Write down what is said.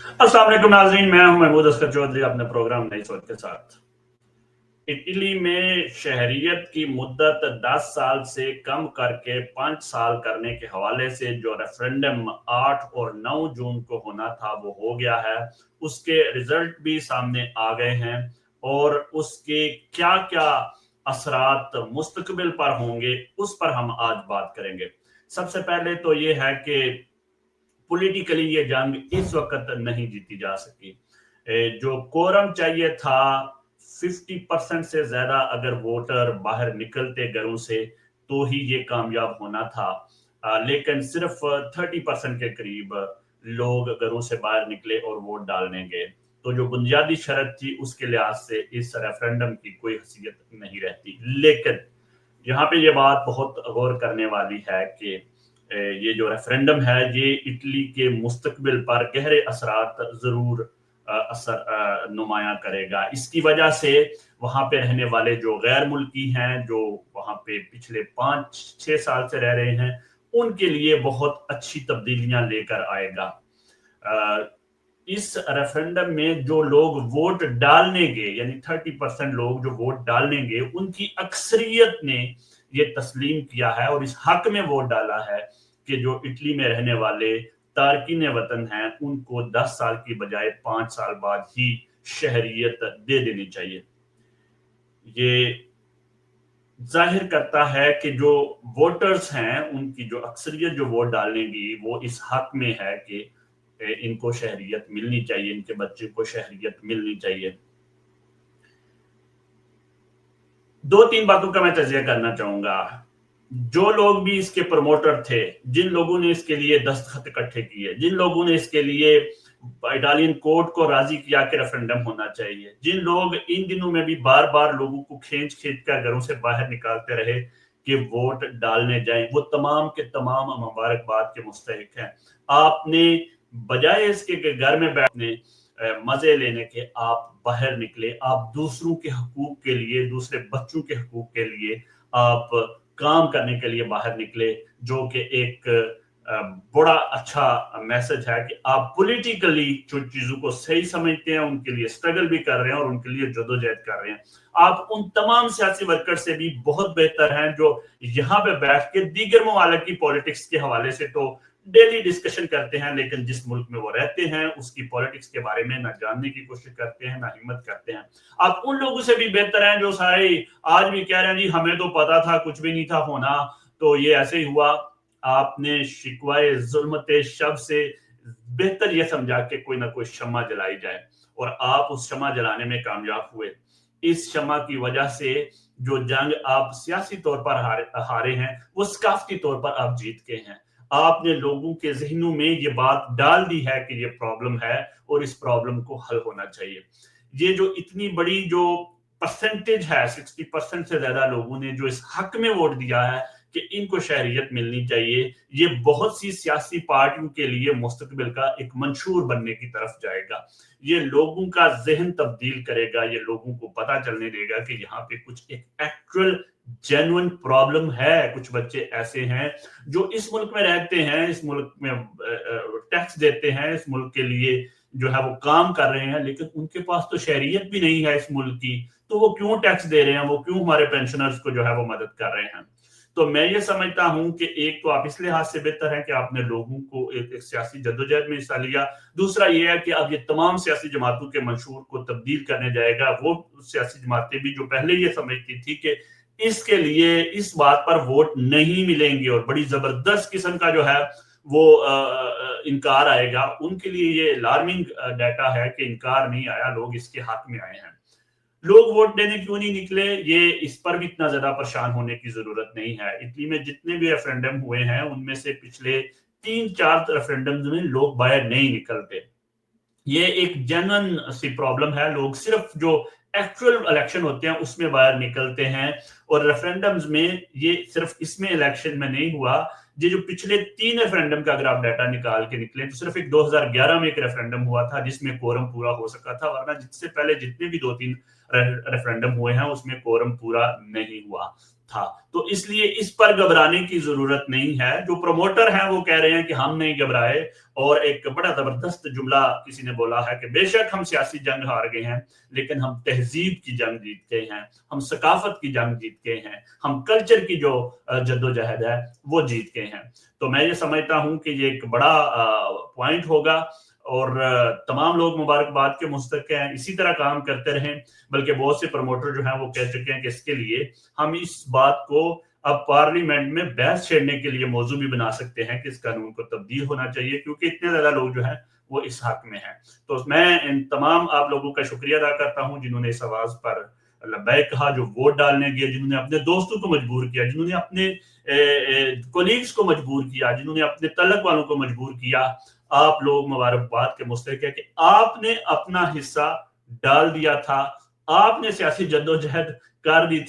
अस्सलाम वालेकुम नाज़रीन, मैं हूं महमूद अस्कर चौधरी अपने प्रोग्राम नई सोच के साथ। इटली में शहरियत की मुद्दत 10 साल से कम करके 5 साल करने के हवाले से जो रेफरेंडम 8 और 9 जून को होना था वो हो गया है। उसके रिजल्ट भी सामने आ गए हैं और उसके क्या-क्या असरात मुस्तकबिल पर होंगे उस पर हम आज बात करेंगे। सबसे पहले तो ये है कि पॉलिटिकली ये जंग इस वक्त नहीं जीती जा सकी। जो कोरम चाहिए था 50% से ज्यादा अगर वोटर बाहर निकलते घरों से तो ही ये कामयाब होना था। लेकिन सिर्फ 30% के करीब लोग घरों से बाहर निकले और वोट डालने गए। तो जो बुनियादी शर्त थी उसके लिहाज से इस रेफरेंडम की कोई हैसियत नहीं रहती। लेकिन यहाँ पे ये बात बहुत गौर करने वाली है कि ये जो रेफरेंडम है ये इटली के मुस्तकबिल पर गहरे असरात जरूर असर नुमाया करेगा। इसकी वजह से वहां पे रहने वाले जो गैर मुल्की हैं, जो वहां पे पिछले 5-6 साल से रह रहे हैं, उनके लिए बहुत अच्छी तब्दीलियां लेकर आएगा। अ, इस रेफरेंडम में जो लोग वोट डालने गए यानी 30% लोग जो वोट डालने गए उनकी अक्सरियत ने ये तस्लीम किया है और इस हक में वोट डाला है कि जो इटली में रहने वाले तारकीन वतन हैं उनको 10 साल की बजाय 5 साल बाद ही शहरियत दे देनी चाहिए। ये जाहिर करता है कि जो वोटर्स हैं उनकी जो अक्सरियत जो वोट डालेंगी वो इस हक में है कि इनको शहरियत मिलनी चाहिए, इनके बच्चे को शहरियत मिलनी चाहिए। 2-3 बातों का मैं तजिया करना चाहूंगा। जो लोग भी इसके प्रमोटर थे, जिन लोगों ने इसके लिए दस्तखत इकट्ठे किए, जिन लोगों ने इसके लिए इटालियन कोर्ट को राजी किया कि रेफरेंडम होना चाहिए, जिन लोग इन दिनों में भी बार बार लोगों को खींच खींच कर घरों से बाहर निकालते रहे कि वोट डालने जाएं, वो तमाम के तमाम मुबारकबाद के मुस्तहिक हैं। आपने बजाय इसके कि घर में बैठने मजे लेने के आप बाहर निकले, आप दूसरों के हकूक के लिए, दूसरे बच्चों के हकूक के लिए आप काम करने के लिए बाहर निकले, जो कि एक बड़ा अच्छा मैसेज है कि आप पॉलिटिकली जो चीजों को सही समझते हैं, उनके लिए स्ट्रगल भी कर रहे हैं और उनके लिए जदोजहद कर रहे हैं। आप उन तमाम सियासी वर्कर से भी बहुत बेहतर हैं जो यहाँ पे बैठ के दीगर ममालिक की पॉलिटिक्स के हवाले से तो डेली डिस्कशन करते हैं, लेकिन जिस मुल्क में वो रहते हैं उसकी पॉलिटिक्स के बारे में ना जानने की कोशिश करते हैं, ना हिम्मत करते हैं। आप उन लोगों से भी बेहतर हैं जो सारे आज भी कह रहे हैं जी हमें तो पता था, कुछ भी नहीं था होना, तो ये ऐसे ही हुआ। आपने शिकवाए जुल्मते शब से बेहतर ये समझा कि कोई ना कोई शम्मा जलाई जाए और आप उस शम्मा जलाने में कामयाब हुए। इस शम्मा की वजह से जो जंग आप सियासी तौर पर हारे हैं वो सकाफती तौर पर आप जीत के हैं। आपने लोगों के जहनों में ये बात डाल दी है कि ये प्रॉब्लम है और इस प्रॉब्लम को हल होना चाहिए। ये जो इतनी बड़ी जो परसेंटेज है, 60% से ज्यादा लोगों ने जो इस हक में वोट दिया है कि इनको शहरियत मिलनी चाहिए, ये बहुत सी सियासी पार्टियों के लिए मुस्तकबिल का एक मंशूर बनने की तरफ जाएगा। ये लोगों का जहन तब्दील करेगा, ये लोगों को पता चलने देगा कि यहाँ पे कुछ एक एक्चुअल जेन्युइन प्रॉब्लम है। कुछ बच्चे ऐसे हैं जो इस मुल्क में रहते हैं, इस मुल्क में टैक्स देते हैं, इस मुल्क के लिए जो है वो काम कर रहे हैं, लेकिन उनके पास तो शहरियत भी नहीं है इस मुल्क की, तो वो क्यों टैक्स दे रहे हैं, वो क्यों हमारे पेंशनर्स को जो है वो मदद कर रहे हैं। तो मैं ये समझता हूं कि एक तो आप इस लिहाज से बेहतर है कि आपने लोगों को एक सियासी जद्दोजहद में हिस्सा लिया। दूसरा ये है कि अब ये तमाम सियासी जमातों के मंशूर को तब्दील करने जाएगा। वो सियासी जमातें भी जो पहले ये समझती थी कि इसके लिए इस बात पर वोट नहीं मिलेंगे और बड़ी जबरदस्त किस्म का जो है वो इनकार आएगा, उनके लिए ये अलार्मिंग डाटा है कि इनकार नहीं आया, लोग इसके हक में आए हैं। लोग वोट देने क्यों नहीं निकले, ये इस पर भी इतना ज्यादा परेशान होने की जरूरत नहीं है। इटली में जितने भी रेफरेंडम हुए हैं उनमें से पिछले 3-4 रेफरेंडम में लोग बाहर नहीं निकलते। ये एक जेन्युइन सी प्रॉब्लम है। लोग सिर्फ जो एक्चुअल इलेक्शन होते हैं उसमें बाहर निकलते हैं और रेफरेंडम्स में ये सिर्फ इसमें इलेक्शन में नहीं हुआ। ये जो पिछले 3 रेफरेंडम का अगर आप डाटा निकाल के निकले तो सिर्फ एक 2011 में एक रेफरेंडम हुआ था जिसमें कोरम पूरा हो सका था, वरना जिससे पहले जितने भी 2-3 रेफरेंडम हुए हैं उसमें कोरम पूरा नहीं हुआ। تھا. تو اس لیے اس پر گھبرانے کی ضرورت نہیں ہے. جو پروموٹر ہیں وہ کہہ رہے ہیں کہ ہم نہیں گھبرائے, اور ایک بڑا زبردست جملہ کسی نے بولا ہے کہ بے شک ہم سیاسی جنگ ہار گئے ہیں لیکن ہم تہذیب کی جنگ جیت گئے ہیں, ہم ثقافت کی جنگ جیت گئے ہیں, ہم کلچر کی جو جدوجہد ہے وہ جیت گئے ہیں. تو میں یہ سمجھتا ہوں کہ یہ ایک بڑا پوائنٹ ہوگا, اور تمام لوگ مبارکباد کے مستحق ہیں, اسی طرح کام کرتے رہیں. بلکہ بہت سے پروموٹر جو ہیں وہ کہہ چکے ہیں کہ اس کے لیے ہم اس بات کو اب پارلیمنٹ میں بحث چھیڑنے کے لیے موضوع بھی بنا سکتے ہیں کہ اس قانون کو تبدیل ہونا چاہیے, کیونکہ اتنے زیادہ لوگ جو ہیں وہ اس حق میں ہیں. تو میں ان تمام آپ لوگوں کا شکریہ ادا کرتا ہوں جنہوں نے اس آواز پر لبیک کہا, جو ووٹ ڈالنے گئے, جنہوں نے اپنے دوستوں کو مجبور کیا, جنہوں نے اپنے کولیگز کو مجبور کیا, جنہوں نے اپنے تعلق والوں کو مجبور کیا. آپ لوگ مبارکباد کے مستحق ہے کہ آپ نے اپنا حصہ ڈال دیا تھا, آپ نے سیاسی جدوجہد کر دی تھی.